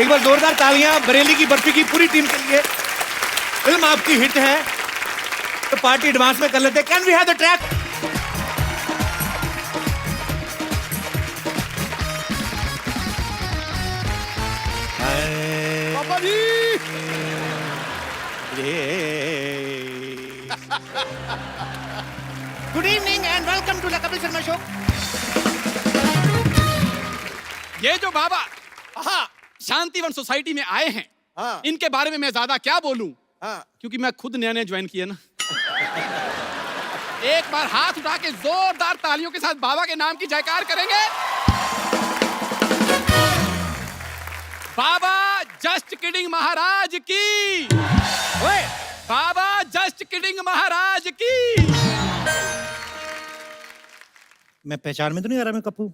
एक बार जोरदार तालियां बरेली की बर्फी की पूरी टीम के लिए। फिल्म आपकी हिट है तो पार्टी एडवांस में कर लेते हैं। Can we have the track? पापा जी। Good evening and welcome to the Kapil Sharma show. ये जो बाबा शांतिवन सोसाइटी में आए हैं, हाँ। इनके बारे में मैं ज्यादा क्या बोलूं, हाँ। क्योंकि मैं खुद नया नया ज्वाइन किया ना। एक बार हाथ उठा के जोरदार तालियों के साथ बाबा के नाम की जयकार करेंगे। बाबा जस्ट किडिंग महाराज की। ओए बाबा जस्ट किडिंग महाराज की। मैं पहचान में तो नहीं आ रहा मैं कप्पू?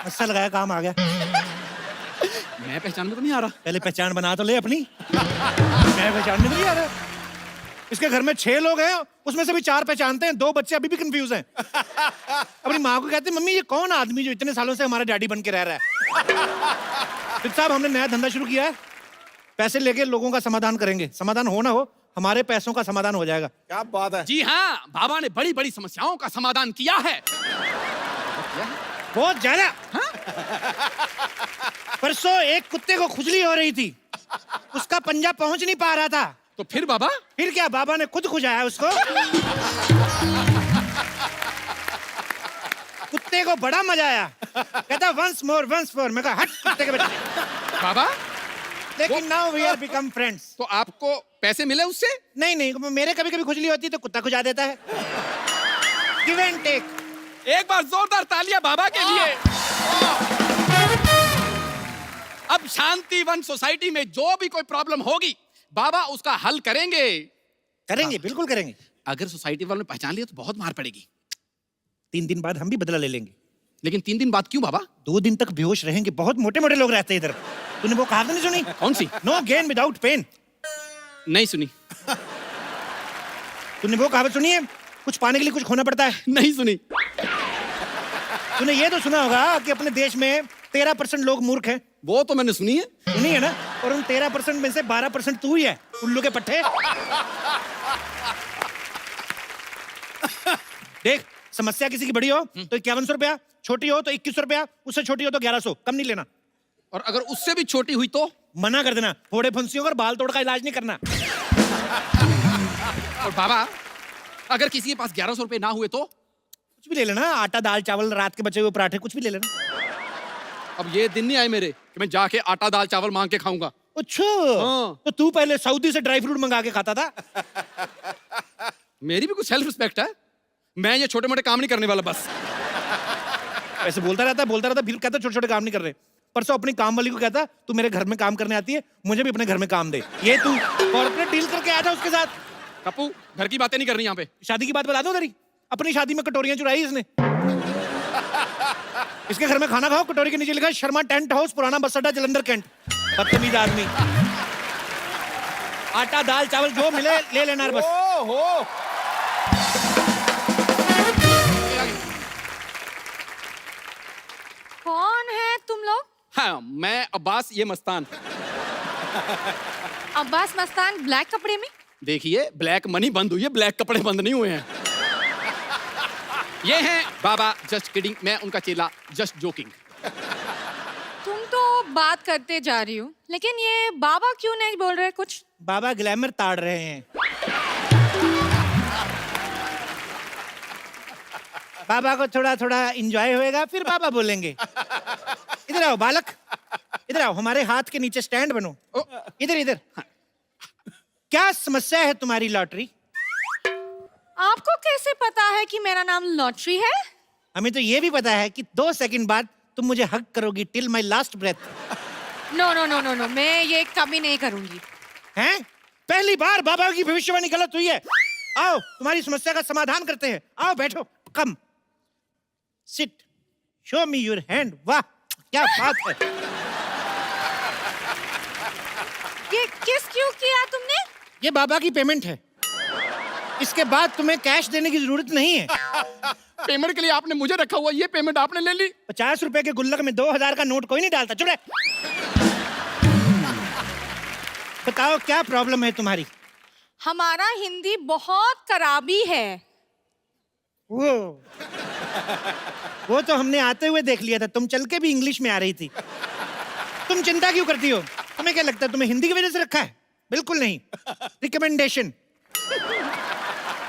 अच्छा लगाया, काम आ गया। मैं पहचान में तो नहीं आ रहा। पहले पहचान बना तो ले अपनी। मैं पहचान में तो नहीं आ रहा। इसके घर में 6 लोग हैं, उसमें से भी 4 पहचानते हैं, 2 बच्चे अभी भी कंफ्यूज हैं। अपनी माँ को कहते हैं मम्मी ये कौन आदमी जो इतने सालों से हमारा डैडी बन के रह रहा है। फिर साहब हमने नया धंधा शुरू किया है, पैसे लेके लोगों का समाधान करेंगे। समाधान हो ना हो, हमारे पैसों का समाधान हो जाएगा। क्या बात है। जी हाँ, बाबा ने बड़ी बड़ी समस्याओं का समाधान किया है। बहुत ज्यादा। परसों एक कुत्ते को खुजली हो रही थी, उसका पंजा पहुंच नहीं पा रहा था। तो फिर बाबा? फिर क्या, बाबा ने खुद खुजाया उसको। कुत्ते को बड़ा मजा आया, कहता वंस मोर वंस मोर। मैं कहा हट कुत्ते के बच्चे। बाबा लेकिन now we are become friends. तो आपको पैसे मिले उससे? नहीं नहीं, मेरे कभी कभी खुजली होती है तो कुत्ता खुजा देता है। Give and take. एक बार जोरदार तालियां बाबा के लिए। अब शांतिवन सोसाइटी में जो भी कोई प्रॉब्लम होगी, बाबा उसका हल करेंगे। करेंगे, बिल्कुल करेंगे। अगर सोसाइटी वालों ने पहचान लिया तो बहुत मार पड़ेगी। 3 दिन बाद हम भी बदला ले लेंगे। लेकिन 3 दिन बाद क्यों बाबा? 2 दिन तक बेहोश रहेंगे, बहुत मोटे मोटे लोग रहते हैं इधर। तूने वो कहावत नहीं सुनी? कौन सी? No gain without pain. नहीं सुनी। तूने वो कहावत सुनी है, कुछ पाने के लिए कुछ खोना पड़ता है? नहीं सुनी। तूने ये तो सुना होगा कि अपने देश में 13% लोग मूर्ख हैं। वो तो मैंने सुनी है। सुनी है ना? और उन 13% में से 12% तू ही है, उल्लू के पट्टे। देख, समस्या किसी की बड़ी हो तो 5100 रुपया, छोटी हो तो 2100 रुपया, उससे छोटी हो तो 1100, कम नहीं लेना। और अगर उससे भी छोटी हुई तो? मना कर देना, फोड़े फुंसियों और बाल तोड़ का इलाज नहीं करना। और बाबा अगर किसी के पास 1100 रुपए ना हुए तो? कुछ भी ले लेना, आटा दाल चावल, रात के बचे हुए पराठे, कुछ भी ले लेना। अब ये दिन नहीं आए मेरे कि मैं जाके आटा दाल चावल मांग के खाऊंगा। अच्छा, हाँ। तो तू पहले सऊदी से ड्राई फ्रूट मंगा के खाता था। मेरी भी कुछ सेल्फ रिस्पेक्ट है। मैं ये छोटे मोटे काम नहीं करने वाला बस। ऐसे बोलता रहता, फिर कहता छोटे छोटे काम नहीं कर रहे। परसों अपनी काम वाली को कहता तू मेरे घर में काम करने आती है, मुझे भी अपने घर में काम दे। ये तू कॉर्पोरेट डील करके आया था उसके साथ। कप्पू घर की बातें नहीं करनी यहाँ पे। शादी की बात बता दो तेरी। अपनी शादी में कटोरियां चुराई इसने। इसके घर में खाना खाओ, कटोरी के नीचे लिखा है शर्मा टेंट हाउस, पुराना बस अड्डा, जलंधर कैंट। बदतमीज आदमी। आटा दाल चावल जो मिले ले लेना बस। ओहो। कौन है तुम लोग? हाँ, मैं अब्बास, ये मस्तान। अब्बास मस्तान ब्लैक कपड़े में? देखिए ब्लैक मनी बंद हुई है, ब्लैक कपड़े बंद नहीं हुए हैं। ये हैं बाबा जस्ट किडिंग, मैं उनका चेला जस्ट जोकिंग। तुम तो बात करते जा रही हो, लेकिन ये बाबा क्यों नहीं बोल रहे कुछ? बाबा ग्लैमर ताड़ रहे हैं। बाबा को थोड़ा थोड़ा एंजॉय होएगा, फिर बाबा बोलेंगे। इधर आओ बालक, इधर आओ, हमारे हाथ के नीचे स्टैंड बनो। इधर इधर। क्या समस्या है तुम्हारी लॉटरी? आपको कैसे पता है कि मेरा नाम लॉटरी है? हमें तो ये भी पता है कि 2 सेकंड बाद तुम मुझे हग करोगी till my last breath. No no no no no, मैं ये कभी नहीं करूंगी। हैं? पहली बार बाबा की भविष्यवाणी गलत हुई है। आओ तुम्हारी समस्या का समाधान करते हैं। आओ बैठो, come sit, show me your hand. वाह क्या बात है। ये किस क्यों किया तुमने? ये बाबा की पेमेंट है, इसके बाद तुम्हें कैश देने की जरूरत नहीं है। पेमेंट के लिए आपने मुझे रखा हुआ, ये पेमेंट आपने ले ली। 50 रुपए के गुल्लक में 2000 का नोट कोई नहीं डालता। चुप रहे। बताओ क्या प्रॉब्लम है तुम्हारी? हमारा हिंदी बहुत खराबी है। वो तो हमने आते हुए देख लिया था, तुम चल के भी इंग्लिश में आ रही थी। तुम चिंता क्यों करती हो? तुम्हें क्या लगता है तुम्हें हिंदी की वजह से रखा है? बिल्कुल नहीं, रिकमेंडेशन।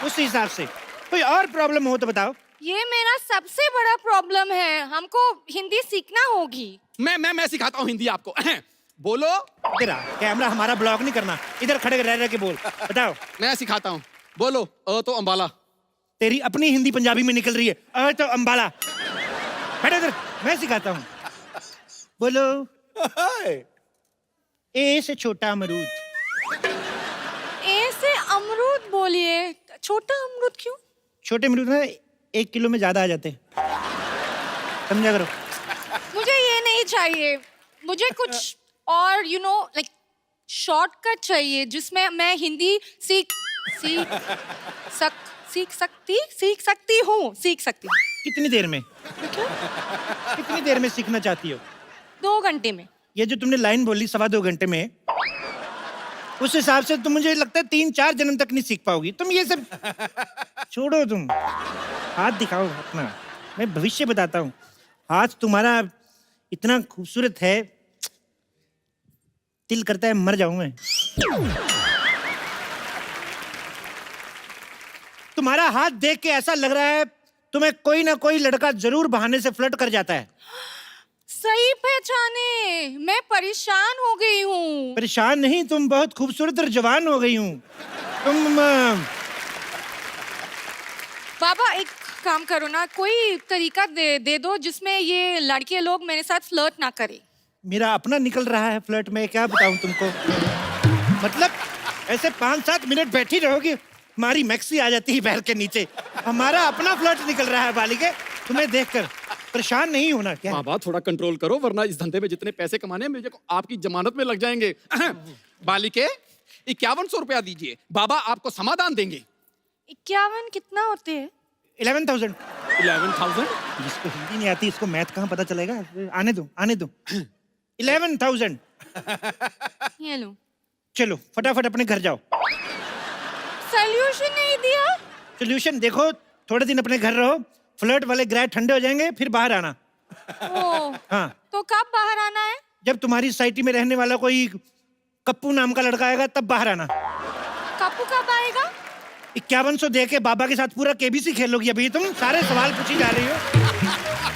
उस हिसाब से कोई और प्रॉब्लम हो तो बताओ। ये मेरा सबसे बड़ा प्रॉब्लम है, हमको हिंदी सीखना होगी। मैं सिखाता हूँ हिंदी आपको। बोलो। तेरा कैमरा हमारा ब्लॉक नहीं करना, इधर खड़े रह रह के बोल। बताओ। मैं सिखाता हूँ, बोलो। तो अंबाला। तेरी अपनी हिंदी पंजाबी में निकल रही है। तो अंबाला। बैठो इधर, मैं सिखाता हूँ। बोलो। ए से छोटा अमरूद। ए से अमरूद बोलिए। छोटा अमरूद क्यों? छोटे अमरूद ना 1 किलो में ज्यादा आ जाते हैं, समझा करो। मुझे ये नहीं चाहिए, मुझे कुछ और लाइक शॉर्टकट चाहिए जिसमें मैं हिंदी सीख सकती हूँ। कितनी देर में? कितनी देर में सीखना चाहती हो? 2 घंटे में। ये जो तुमने लाइन बोली 2.25 घंटे में, उस हिसाब से तो मुझे लगता है 3-4 जन्म तक नहीं सीख पाओगी तुम। ये सब छोड़ो, तुम हाथ दिखाओ अपना। मैं भविष्य बताता हूँ। हाथ तुम्हारा इतना खूबसूरत है, दिल करता है मर जाऊं मैं। तुम्हारा हाथ देख के ऐसा लग रहा है तुम्हें कोई ना कोई लड़का जरूर बहाने से फ्लर्ट कर जाता है। सही पहचाने, मैं परेशान हो गई हूँ। परेशान नहीं, तुम बहुत खूबसूरत और जवान हो गई हूँ। तुम बाबा एक काम करो ना, कोई तरीका दे दो जिसमें ये लड़के लोग मेरे साथ फ्लर्ट ना करें। मेरा अपना निकल रहा है फ्लर्ट में, क्या बताऊं तुमको। मतलब ऐसे 5-7 मिनट बैठी रहोगी, हमारी मैक्सी आ जाती है पैर के नीचे। हमारा अपना फ्लर्ट निकल रहा है बालिके, तुम्हें देखकर। परेशान नहीं होना क्या? बाबा थोड़ा कंट्रोल करो, वरना इस धंधे में जितने पैसे कमाने हैं मुझे आपकी जमानत में लग जाएंगे। बालिके 5100 रुपया दीजिए, बाबा आपको समाधान देंगे। 51 कितना होते हैं? 11,000। 11,000? जिसको हिंदी नहीं आती इसको मैथ कहाँ पता चलेगा? आने दो 11,000। ये लो। चलो फटाफट अपने घर जाओ। सॉल्यूशन नहीं दिया? सोल्यूशन देखो, थोड़े दिन अपने घर रहो, फ्लर्ट वाले ग्रह ठंडे हो जाएंगे, फिर बाहर आना। हाँ। तो कब बाहर आना है? जब तुम्हारी सोसाइटी में रहने वाला कोई कप्पू नाम का लड़का आएगा तब बाहर आना। कप्पू कब आएगा? 5100 दे के बाबा के साथ पूरा केबीसी खेलोगी। अभी तुम सारे सवाल पूछी जा रही हो।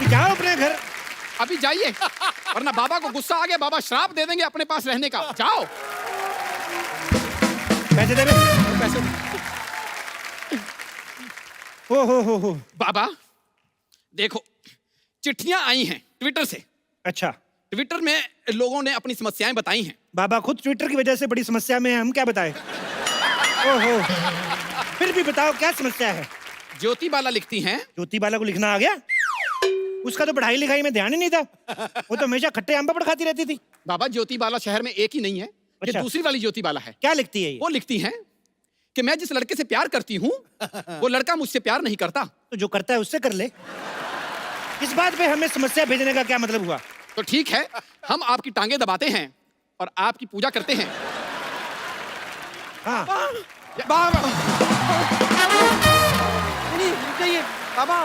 जाओ अपने घर। अभी जाइए, वरना बाबा को गुस्सा आ गया, बाबा श्राप दे देंगे अपने पास रहने का। जाओ। पैसे दे। पैसे। हो। बाबा देखो, चिट्ठियां आई हैं ट्विटर से। अच्छा। ट्विटर में लोगों ने अपनी समस्याएं बताई हैं। बाबा खुद ट्विटर की वजह से बड़ी समस्या में है, हम क्या बताएं? ओहो, फिर भी बताओ क्या समस्या है? ज्योति बाला लिखती हैं। ज्योति बाला को लिखना आ गया? उसका तो पढ़ाई लिखाई में ध्यान ही नहीं था, वो तो हमेशा खट्टे आम पापड़ खाती रहती थी। बाबा ज्योति बाला शहर में एक ही नहीं है, ये अच्छा। दूसरी वाली ज्योति बाला है। क्या लिखती है ये? वो लिखती हैं कि मैं जिस लड़के से प्यार करती हूँ वो लड़का मुझसे प्यार नहीं करता। तो जो करता है उससे कर ले। इस बात पे हमें समस्या भेजने का क्या मतलब हुआ? तो ठीक है, हम आपकी टांगे दबाते हैं और आपकी पूजा करते हैं। हाँ। बाबा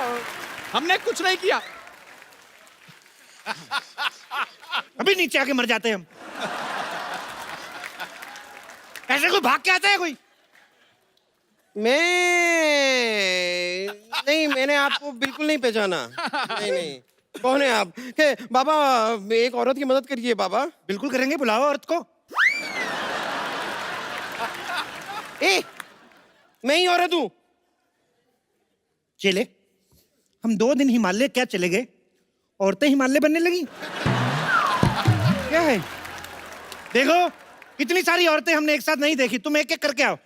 हमने कुछ नहीं किया। अभी नीचे आके मर जाते हैं हम। ऐसे कोई भाग के आता है कोई? नहीं, मैंने आपको बिल्कुल नहीं पहचाना। नहीं, कौन है आप? के बाबा एक औरत की मदद करिए बाबा। बिल्कुल करेंगे, बुलाओ औरत को। मैं ही औरत हूँ। चले, हम 2 दिन हिमालय क्या चले गए, औरतें हिमालय बनने लगी। क्या है? देखो इतनी सारी औरतें हमने एक साथ नहीं देखी, तुम एक एक करके आओ।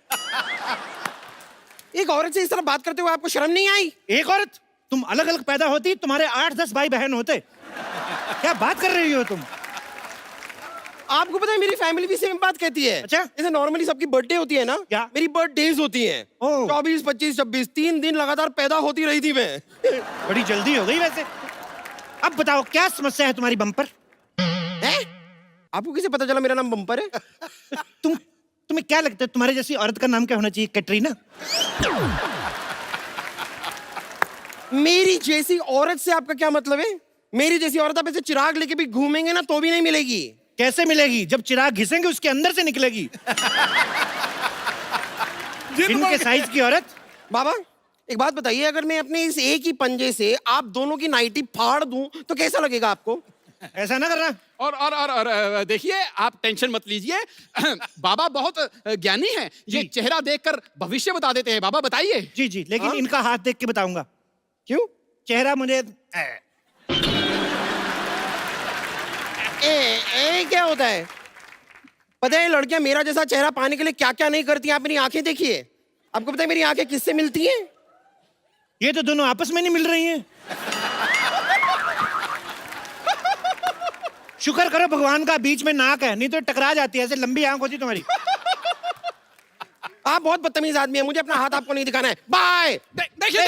एक औरत से इस तरह बात करते हुए आपको शर्म नहीं आई? एक औरत? तुम अलग अलग पैदा होती तुम्हारे 8-10 भाई बहन होते। क्या बात कर रही हो तुम? आपको पता है मेरी फैमिली भी सेम बात कहती है। अच्छा? जैसे नॉर्मली सबकी बर्थडे होती है ना, क्या? मेरी बर्थडेज होती हैं। ओह। 24, 25, 26 3 दिन लगातार पैदा होती रही थी मैं। बड़ी जल्दी हो गई वैसे। अब बताओ क्या समस्या है तुम्हारी बम्पर? हैं? आपको कैसे पता चला मेरा नाम बम्पर है? तुम्हें क्या लगता है तुम्हारे जैसी औरत का नाम क्या होना चाहिए? कैटरीना? मेरी जैसी औरत से आपका क्या मतलब है? मेरी जैसी औरत आप ऐसे चिराग लेके भी घूमेंगे ना तो भी नहीं मिलेगी। कैसे मिलेगी? जब चिराग घिसेंगे उसके अंदर से निकलेगी। इनके साइज की औरत। बाबा एक बात बताइए, अगर मैं अपने इस एक ही पंजे से आप दोनों की नाइटी फाड़ दूं तो कैसा लगेगा आपको? ऐसा ना करना। और देखिए, आप टेंशन मत लीजिए। बाबा बहुत ज्ञानी हैं। ये जी। चेहरा देखकर भविष्य बता देते हैं। बाबा बताइए। जी जी, लेकिन हाँ? इनका हाथ देख के बताऊंगा। क्यों? चेहरा मुझे क्या होता है? पता है लड़कियां मेरा जैसा चेहरा पाने के लिए क्या क्या नहीं करती? आप मेरी आंखें देखिए। आपको पता है मेरी आंखें किससे मिलती हैं? ये तो दोनों आपस में नहीं मिल रही हैं। शुक्र करो भगवान का बीच में नाक है, नहीं तो टकरा जाती है। ऐसे लंबी आंख होती तुम्हारी। आप बहुत बदतमीज आदमी है, मुझे अपना हाथ आपको नहीं दिखाना है। बाय। देखिए,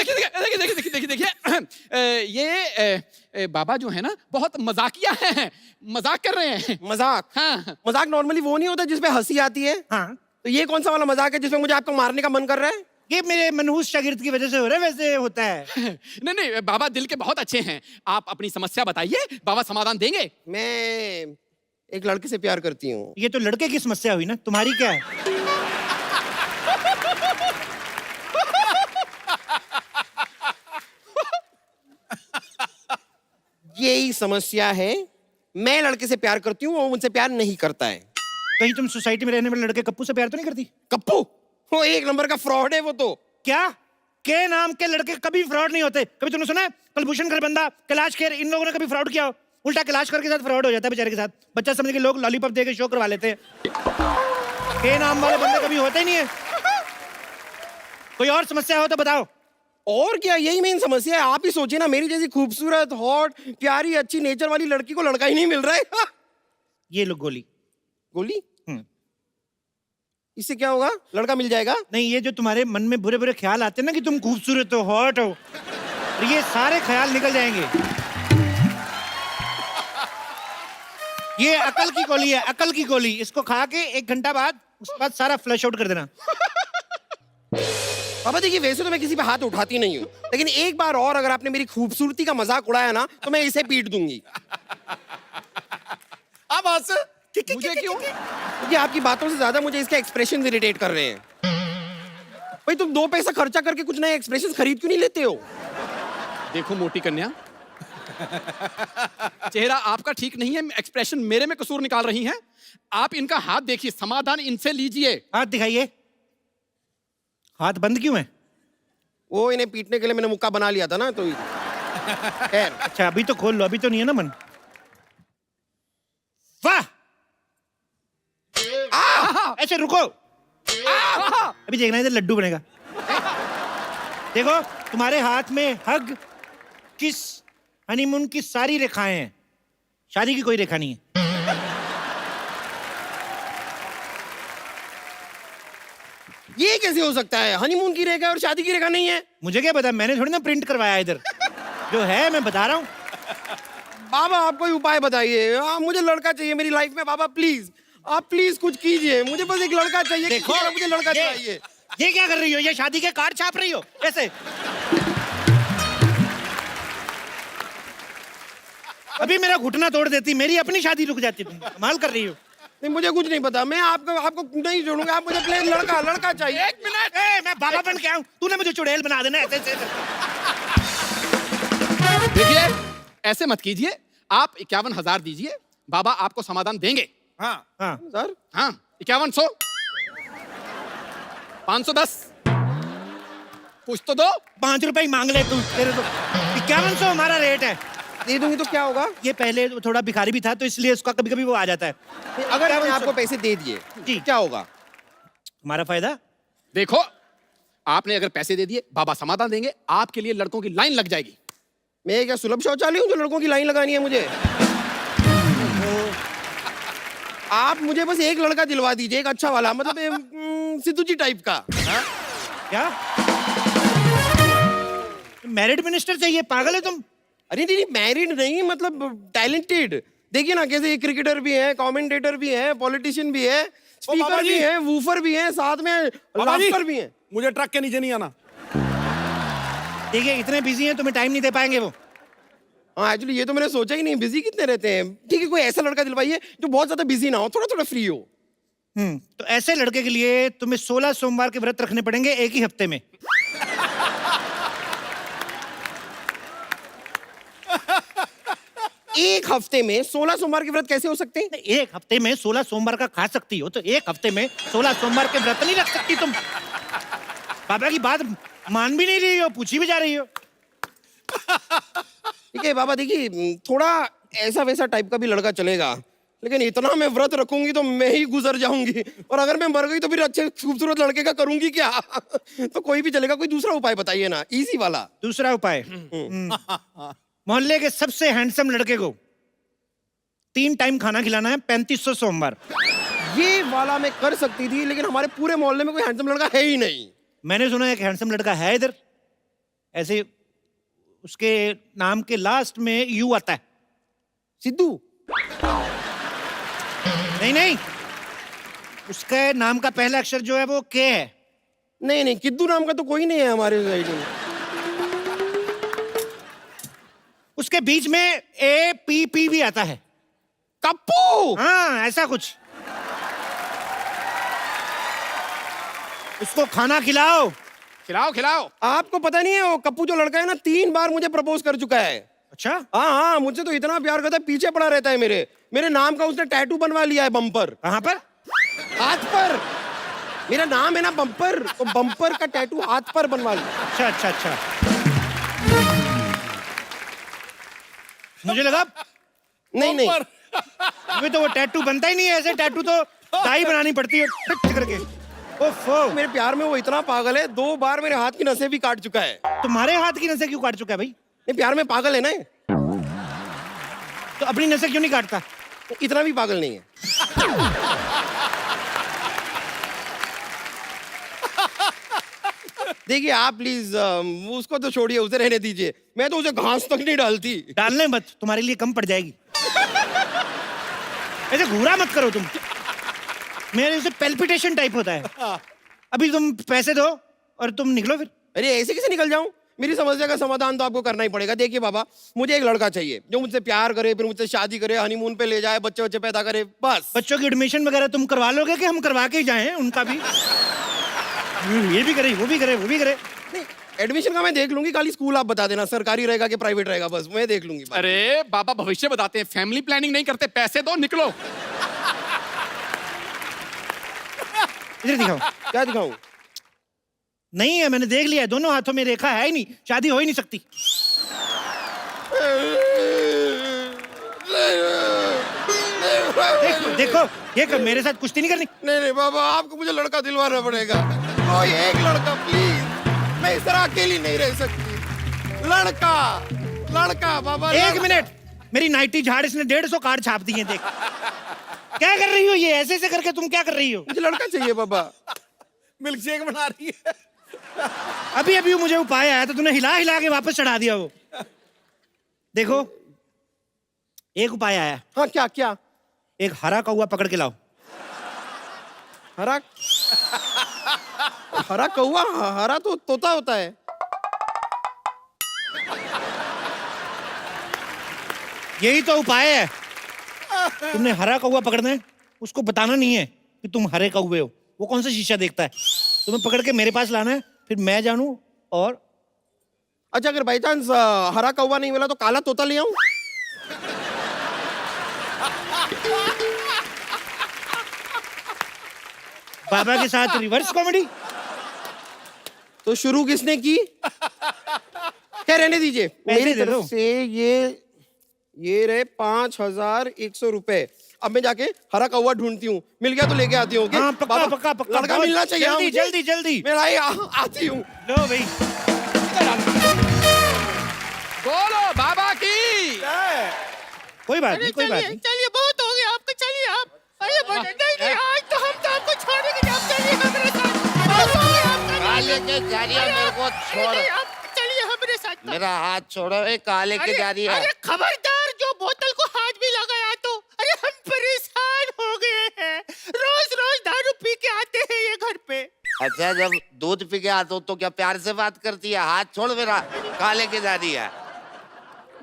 ये बाबा जो है ना, बहुत मजाकिया हैं। मजाक कर रहे हैं। मजाक? हाँ। मजाक नॉर्मली वो नहीं होता जिसपे हंसी आती है? हाँ, तो ये कौन सा वाला मजाक है जिसमें मुझे आपको मारने का मन कर रहा है? ये मेरे मनहूस शागिर्द की वजह से हो रहा है। वैसे होता है। नहीं नहीं, बाबा दिल के बहुत अच्छे हैं। आप अपनी समस्या बताइए, बाबा समाधान देंगे। मैं एक लड़के से प्यार करती हूँ। ये तो लड़के की समस्या हुई ना, तुम्हारी क्या है? यही समस्या है। मैं लड़के से प्यार करती हूँ, वो मुझसे प्यार नहीं करता है। कहीं तुम सोसाइटी में रहने वाले लड़के कप्पू से प्यार तो नहीं करती? कप्पू वो एक नंबर का फ्रॉड है वो तो। क्या? के नाम के लड़के कभी फ्रॉड नहीं होते। कभी तुमने सुना है कलभूषण खरबंदा, कैलाश खेर, इन लोगों ने कभी फ्रॉड किया हो? उल्टा कैलाश खेर के साथ फ्रॉड हो जाता है बेचारे के साथ। बच्चा समझ के लोग लॉलीपॉप दे के शो करवा लेते हैं। के नाम वाले बंदे कभी होते ही नहीं है। कोई और समस्या हो तो बताओ। और क्या, यही मेन समस्या है। आप ही सोचिए ना, मेरी जैसी खूबसूरत, हॉट, प्यारी, अच्छी नेचर वाली लड़की को लड़का ही नहीं मिल रहा है। ये लो गोली। गोली? इससे क्या होगा? लड़का मिल जाएगा? नहीं, ये जो तुम्हारे मन में बुरे बुरे ख्याल आते हैं ना कि तुम खूबसूरत हो, हॉट हो, और ये सारे ख्याल निकल जाएंगे। ये अकल की गोली है, अकल की गोली। इसको खा के 1 घंटा बाद उसके बाद सारा फ्लश आउट कर देना। बाबा देखिए, वैसे तो मैं किसी पे हाथ उठाती नहीं हूँ, लेकिन एक बार और अगर आपने मेरी खूबसूरती का मजाक उड़ाया ना तो मैं इसे पीट दूंगी। अब हंस। मुझे क्यों? क्योंकि आपकी बातों से ज्यादा मुझे इसके एक्सप्रेशन इरिटेट कर रहे हैं। भाई तुम 2 पैसा खर्चा करके कुछ नए एक्सप्रेशन खरीद क्यों नहीं लेते हो? देखो मोटी कन्या, चेहरा आपका ठीक नहीं है, एक्सप्रेशन मेरे में कसूर निकाल रही हैं। आप इनका हाथ देखिए, समाधान इनसे लीजिए। हाथ दिखाइए। हाथ बंद क्यों है? वो इन्हें पीटने के लिए मैंने मुक्का बना लिया था ना, तो खैर। अच्छा अभी तो खोल लो, अभी तो नहीं है ना मन। वाह! ऐसे रुको। अभी देखना इधर लड्डू बनेगा। देखो तुम्हारे हाथ में हग, किस, हनीमून की सारी रेखाएं हैं। शादी की कोई रेखा नहीं है। ये कैसे हो सकता है? हनीमून की रेखा और शादी की रेखा नहीं है? मुझे क्या पता, मैंने थोड़ी ना प्रिंट करवाया इधर। जो है मैं बता रहा हूँ। बाबा आप कोई उपाय बताइए। मुझे लड़का चाहिए मेरी लाइफ में। बाबा प्लीज, आप प्लीज कुछ कीजिए। मुझे बस एक लड़का चाहिए। देखो मुझे लड़का चाहिए। ये क्या कर रही हो? ये शादी के कार्ड छाप रही हो ऐसे? अभी मेरा घुटना तोड़ देती, मेरी अपनी शादी रुक जाती। तुम कमाल कर रही हो। नहीं मुझे कुछ नहीं पता, मैं आपको नहीं छोड़ूंगा। आप मुझे प्लीज लड़का चाहिए। 1 मिनट। मैं बाबा बन के आऊं, तूने मुझे चुड़ैल बना देना ऐसे ऐसे। देखिए, ऐसे मत कीजिए। आप 51,000 दीजिए, बाबा आपको समाधान देंगे। हाँ हाँ सर हाँ, 5100, 510, कुछ तो दो। 5 रुपए ही मांग ले तू। तेरे तो 5100 हमारा रेट है। दे दूंगी तो क्या होगा? ये पहले थोड़ा भिखारी भी था तो इसलिए उसका कभी कभी वो आ जाता है। अगर मैंने आपको पैसे दे दिए जी। क्या होगा? हमारा फायदा। देखो, आपने अगर पैसे दे दिए, बाबा समाधान देंगे। आपके लिए लड़कों की लाइन लग जाएगी। मैं क्या सुलभ शौचालय हूँ जो लड़कों की लाइन लगानी है मुझे? आप मुझे बस एक लड़का दिलवा दीजिए, एक अच्छा वाला, मतलब सिद्धू जी टाइप का। क्या मैरिड मिनिस्टर चाहिए? पागल है तुम? अरे नहीं, मैरिड नहीं, मतलब टैलेंटेड। देखिए ना कैसे क्रिकेटर भी है, कमेंटेटर भी है, पॉलिटिशियन भी है, बाबा स्पीकर जी। भी है, वूफर भी है, साथ में बाबा जी। लाफ्टर भी है। मुझे ट्रक के नीचे नहीं आना। देखिए इतने बिजी हैं, तुम्हें टाइम नहीं दे पाएंगे वो। हाँ एक्चुअली ये तो मैंने सोचा ही नहीं, बिजी कितने रहते हैं। ठीक है, कोई ऐसा लड़का दिलवाइए जो बहुत ज्यादा बिजी ना हो, थोड़ा थोड़ा फ्री हो। तो ऐसे लड़के के लिए तुम्हें 16 सोमवार के व्रत रखने पड़ेंगे एक ही हफ्ते में। एक हफ्ते में 16 सोमवार के व्रत कैसे हो सकते हैं? एक हफ्ते में 16 सोमवार का खा सकती हो, तो एक हफ्ते में 16 सोमवार के व्रत नहीं रख सकती तुम। बाबा की बात मान भी नहीं रही हो, पूछी भी जा रही हो। ठीक है बाबा, देखिए थोड़ा ऐसा वैसा टाइप का भी लड़का चलेगा, लेकिन इतना मैं व्रत रखूंगी तो मैं ही गुजर जाऊंगी, और अगर मैं मर गई तो फिर अच्छे खूबसूरत लड़के का करूंगी क्या? तो कोई भी चलेगा, कोई दूसरा उपाय बताइए ना, इजी वाला। दूसरा उपाय, मोहल्ले के सबसे हैंडसम लड़के को 3 टाइम खाना खिलाना है 3500 सोमवार। ये वाला मैं कर सकती थी, लेकिन हमारे पूरे मोहल्ले में कोई हैंडसम लड़का है ही नहीं। मैंने सुना एक हैंडसम लड़का है इधर, ऐसे उसके नाम के लास्ट में यू आता है। सिद्धू? नहीं नहीं, उसके नाम का पहला अक्षर जो है वो के है। नहीं नहीं, किद्दू नाम का तो कोई नहीं है हमारे सोसाइटी में। उसके बीच में ए पी पी भी आता है। कप्पू? हाँ ऐसा कुछ। उसको खाना खिलाओ। खिलाओ खिलाओ। आपको पता नहीं है, वो कप्पू जो लड़का है ना 3 बार मुझे प्रपोज कर चुका है। अच्छा, हाँ हाँ, मुझसे तो इतना प्यार करता है, पीछे पड़ा रहता है मेरे नाम का उसने टैटू बनवा लिया है बम्पर। कहाँ पर? हाथ पर। मेरा नाम है ना बम्पर, तो बम्पर का टैटू हाथ पर बनवा लिया। अच्छा अच्छा अच्छा, मुझे लगा नहीं नहीं, अभी तो वो टैटू बनता ही नहीं है, ऐसे टैटू तो डाई बनानी पड़ती है फिट करके। ओफो, मेरे प्यार में वो इतना पागल है, 2 बार मेरे हाथ की नसें भी काट चुका है। तुम्हारे हाथ की नसें क्यों काट चुका है भाई? नहीं, प्यार में पागल है ना, तो अपनी नसें क्यों नहीं काटता? इतना भी पागल नहीं है। देखिए आप प्लीज उसको तो छोड़िए, उसे रहने दीजिए, मैं तो उसे घास तक नहीं डालती। डालने मत, तुम्हारे लिए कम पड़ जाएगी। ऐसे घूरा मत करो तुम, मेरे उसे पेल्पिटेशन टाइप होता है। अभी तुम पैसे दो और तुम निकलो फिर। अरे ऐसे कैसे निकल जाऊं? मेरी समस्या का समाधान तो आपको करना ही पड़ेगा। देखिए बाबा, मुझे एक लड़का चाहिए जो मुझसे प्यार करे, फिर मुझसे शादी करे, हनीमून पे ले जाए, बच्चे बच्चे पैदा करे, बस। बच्चों की एडमिशन वगैरह तुम करवा लोगे कि हम करवा के जाएं उनका भी? ये भी करे, वो भी करे, वो भी करे। नहीं, एडमिशन का मैं देख लूंगी, खाली स्कूल आप बता देना सरकारी रहेगा कि प्राइवेट रहेगा, बस मैं देख लूंगी। अरे बाबा भविष्य बताते हैं, फैमिली प्लानिंग नहीं करते, पैसे दो निकलो। इधर दिखाओ। क्या दिखाऊं? नहीं है, मैंने देख लिया है, दोनों हाथों में रेखा है ही नहीं, शादी हो ही नहीं सकती। देखो देखो, ये कर, मेरे साथ कुश्ती नहीं करनी। नहीं नहीं बाबा, आपको मुझे लड़का दिलवाना पड़ेगा, कोई एक लड़का प्लीज, मैं इस तरह अकेली नहीं रह सकती। लड़का लड़का बाबा। एक मिनट, मेरी नाइटी झाड़ इसने 150 कार्ड छाप दिए, देख। क्या कर रही हो ये? ऐसे ऐसे करके तुम क्या कर रही हो? मुझे लड़का चाहिए बाबा। मिल्क शेक बना रही है। अभी अभी मुझे उपाय आया तो तूने हिला हिला के वापस चढ़ा दिया वो। देखो, एक उपाय आया। हाँ क्या क्या? एक हरा कौवा पकड़ के लाओ। हरा? हरा कौवा? हरा तो तोता होता है। यही तो उपाय है। तुमने हरा कौवा पकड़ना है, उसको बताना नहीं है कि तुम हरे कौवे हो। वो कौन सा शीशा देखता है? तुम्हें पकड़ के मेरे पास लाना है, फिर मैं जानूं। और अच्छा, अगर बाई चांस हरा कौवा नहीं मिला तो काला तोता ले आऊं? बाबा के साथ रिवर्स कॉमेडी। तो शुरू किसने की? क्या रहने दीजिए, मेरी दे दो। तरफ से ये रहे 5100 रुपए। अब मैं जाके हरा कौवा ढूंढती हूँ, मिल गया तो लेके आती हूँ। हाँ, पक्का, बाबा, पक्का, पक्का। लड़का मिलना चाहिए। हाँ, जल्दी, मुझे। जल्दी, जल्दी। मैं आती हूँ। लो भाई, बोलो बाबा की। कोई बात नहीं, कोई बात नहीं। चलिए बहुत हो गया आपका, चलिए आप। अरे नहीं नहीं आज तो हम तो आपको छोड़ेंगे नहीं, आप चलिए हमारे साथ। आप काले के जा रही है, मेरे को छोड़। नहीं, आप चलिए हमारे साथ तो। मेरा हाथ छोड़ो, ये काले के जा रही है। अरे खबरदार, जो बोतल को हाथ भी लगाया तो। अरे हम परेशान हो गए हैं, रोज रोज दारू पी के आते हैं ये घर पे। अच्छा, जब दूध पी के आता हूँ तो क्या प्यार से बात करती है? हाथ छोड़ मेरा, काले के जा रही है।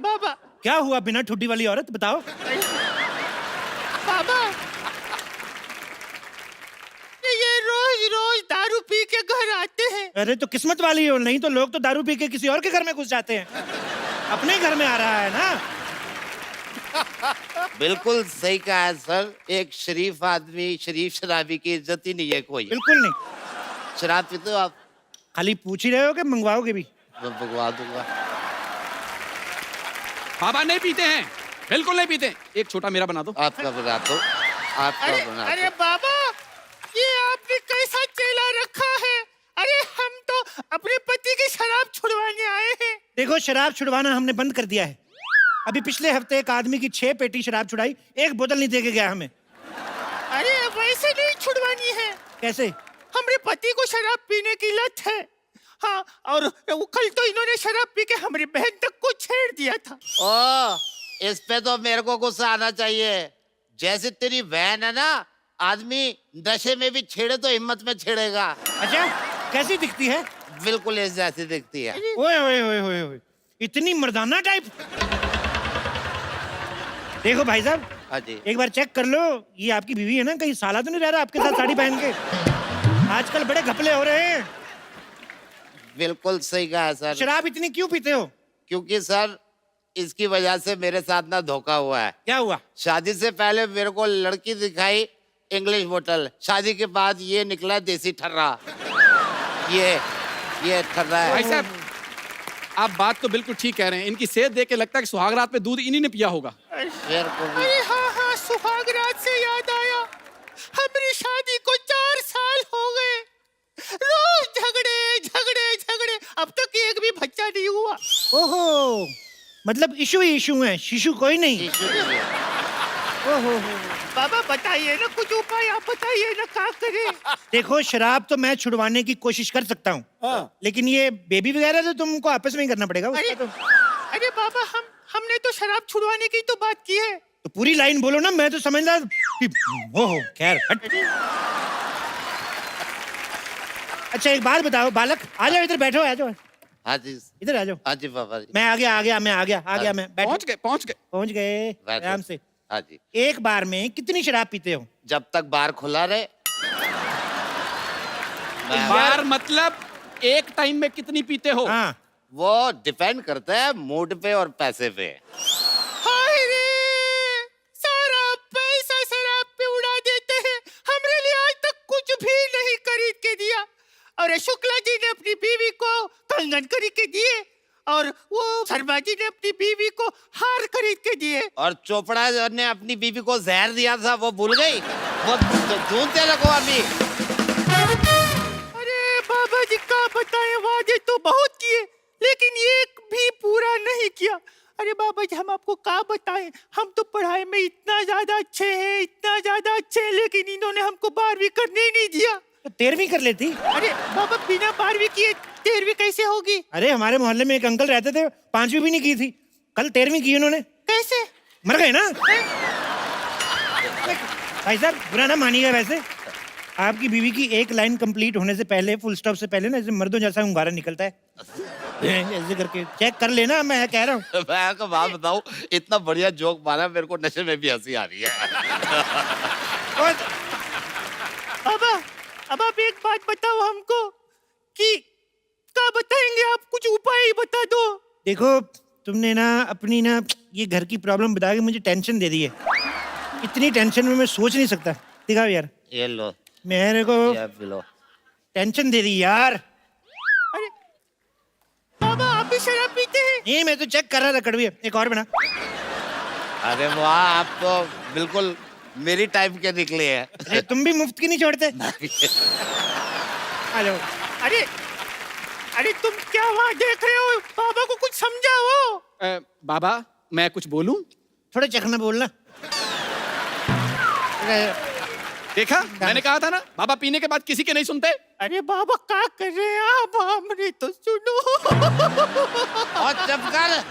बाबा क्या हुआ बिना ठुड्डी वाली औरत, बताओ। बाबा ये रोज रोज दारू पी के घर आते हैं। अरे तो किस्मत वाली हो, नहीं तो लोग तो दारू पी के किसी और के घर में घुस जाते हैं। अपने घर में आ रहा है ना। बिल्कुल सही कहा है सर, एक शरीफ आदमी, शरीफ शराबी की इज्जत ही नहीं है कोई। बिल्कुल नहीं। शराब पीते हो आप? खाली पूछ ही रहे हो कि मंगवाओगे भी? मैं भगवा दूंगा। बाबा नहीं पीते हैं, बिल्कुल नहीं पीते। एक छोटा मेरा बना दो। आपका बना दो, आपका अरे बना अरे दो। बाबा, ये आपने कैसा चेला रखा है? अरे हम तो अपने पति की शराब छुड़वाने आए हैं। देखो, शराब छुड़वाना हमने बंद कर दिया है। अभी पिछले हफ्ते एक आदमी की 6 पेटी शराब छुड़ाई, एक बोतल नहीं दे के गया हमें। अरे वैसे नहीं छुड़वानी है। कैसे? हमारे पति को शराब पीने की लत है। हाँ, और वो कल तो इन्होंने शराब पी के हमारी बहन तक को छेड़ दिया था। ओ, इस पे तो मेरे को गुस्सा आना चाहिए। जैसे तेरी बहन है ना, आदमी नशे में भी छेड़े तो हिम्मत में छेड़ेगा। अच्छा, कैसी दिखती है? बिल्कुल इस जैसी दिखती है। ओए ओए ओए ओए ओए, इतनी मर्दाना टाइप। देखो भाई साहब, हाँ जी। एक बार चेक कर लो, ये आपकी बीवी है ना, कहीं साला तो नहीं रह रहा आपके साथ साड़ी पहन के? आजकल बड़े घपले हो रहे हैं। बिल्कुल सही कहा है सर। शराब इतनी क्यों पीते हो? क्योंकि सर, इसकी वजह से मेरे साथ ना धोखा हुआ है। क्या हुआ? शादी से पहले मेरे को लड़की दिखाई इंग्लिश बोतल, शादी के बाद ये निकला देसी ठर्रा। ये ठर्रा भाई है। साहब, आप बात तो बिल्कुल ठीक कह रहे हैं। इनकी सेहत देख के लगता है कि सुहाग रात में दूध इन्हीं ने पिया होगा। मेरे को भी। अरे हाँ हाँ, सुहाग रात से याद आया, हमारी शादी को 4 साल हो गए। रोज झगड़े झगड़े झगड़े, अब तक एक भी बच्चा नहीं हुआ। ओहो, मतलब इशू ही इशू है, शिशु कोई नहीं। ओहो, बाबा बताइए ना कुछ उपाय, आप बताइए ना, क्या करें? देखो, शराब तो मैं छुड़वाने की कोशिश कर सकता हूँ, लेकिन ये बेबी वगैरह तो तुमको आपस में ही करना पड़ेगा। अरे उसका तो अरे बाबा, हमने तो शराब छुड़वाने की तो बात की है। तो पूरी लाइन बोलो ना, मैं तो समझ रहा। ओहो, खैर हट। अच्छा एक बात बताओ बालक, आ जाओ इधर बैठो, आ जाओ हाँ जी, इधर आ जाओ। हाँ जी पापा जी। मैं आ गया मैं बैठो। पहुंच गए। पहुंच गए बैठो। आराम से। हाँ जी। एक बार में कितनी शराब पीते हो? जब तक बार खुला रहे। बार मतलब एक टाइम में कितनी पीते हो? हाँ, वो डिपेंड करता है मूड पे और पैसे पे। हाय रे, सारा पैसा शराब पे उड़ा देते हैं। हमरे लिए आज तक कुछ भी नहीं खरीद के दिया। और शुक्ला जी ने अपनी बीवी को कंगन खरीद के दिए, और वो शर्मा जी ने अपनी बीवी को हार खरीद के दिए। और चोपड़ा ने अपनी बीवी को जहर दिया था, वो भूल गई? वो ढूंढते रखो अभी। अरे बाबा जी का बताएं, वादे तो बहुत किए लेकिन एक भी पूरा नहीं किया। अरे बाबा जी, हम आपको क्या बताएं, हम तो पढ़ाई में इतना ज्यादा अच्छे हैं, इतना ज्यादा अच्छे हैं, लेकिन इन्होंने हमको 12वीं करने ही नहीं दिया। तो 13वीं कर लेती। अरे बाबा, बिना 12वीं किए 13वीं कैसे होगी? अरे हमारे मोहल्ले में एक अंकल रहते थे, 5वीं भी नहीं की थी, कल 13वीं की उन्होंने। कैसे? मर गए ना। भाई साहब, बुरा ना मानिएगा, वैसे आपकी बीवी की एक लाइन कंप्लीट होने से पहले, फुल स्टॉप से पहले ना, ऐसे मर्दों जैसा hunगारा निकलता है। ऐसे करके चेक कर लेना, मैं कह रहा हूँ। मैं आपको बात बताऊं, इतना बढ़िया जोक मारा, मेरे को नशे में भी हंसी आ रही है। बाबा, अब आप एक बात बताओ हमको कि क्या बताएंगे आप? कुछ उपाय ही बता दो। देखो, तुमने ना अपनी ना ये घर की प्रॉब्लम बता के मुझे टेंशन दे दी है। इतनी टेंशन में मैं सोच नहीं सकता। दिखाओ यार, ये लो, मेरे को ये पी लो। टेंशन दे दी यार। अरे बाबा, आप भी शराब पीते हैं? नहीं, मैं तो चेक कर रहा था। कड़वी है, एक और बना। अरे वाह, आप तो बिल्कुल मेरी टाइप के निकले हैं। अरे तुम भी मुफ्त की नहीं छोड़ते। आ जाओ। अरे अरे, तुम क्या वहाँ देख रहे हो? बाबा को कुछ समझाओ। बाबा, मैं कुछ बोलूं? थोड़ा चखना बोलना। देखा, मैंने कहा था ना, बाबा पीने के बाद किसी के नहीं सुनते। अरे बाबा क्या कर रहे हैं आप, हमने तो सुनो। और चुप कर,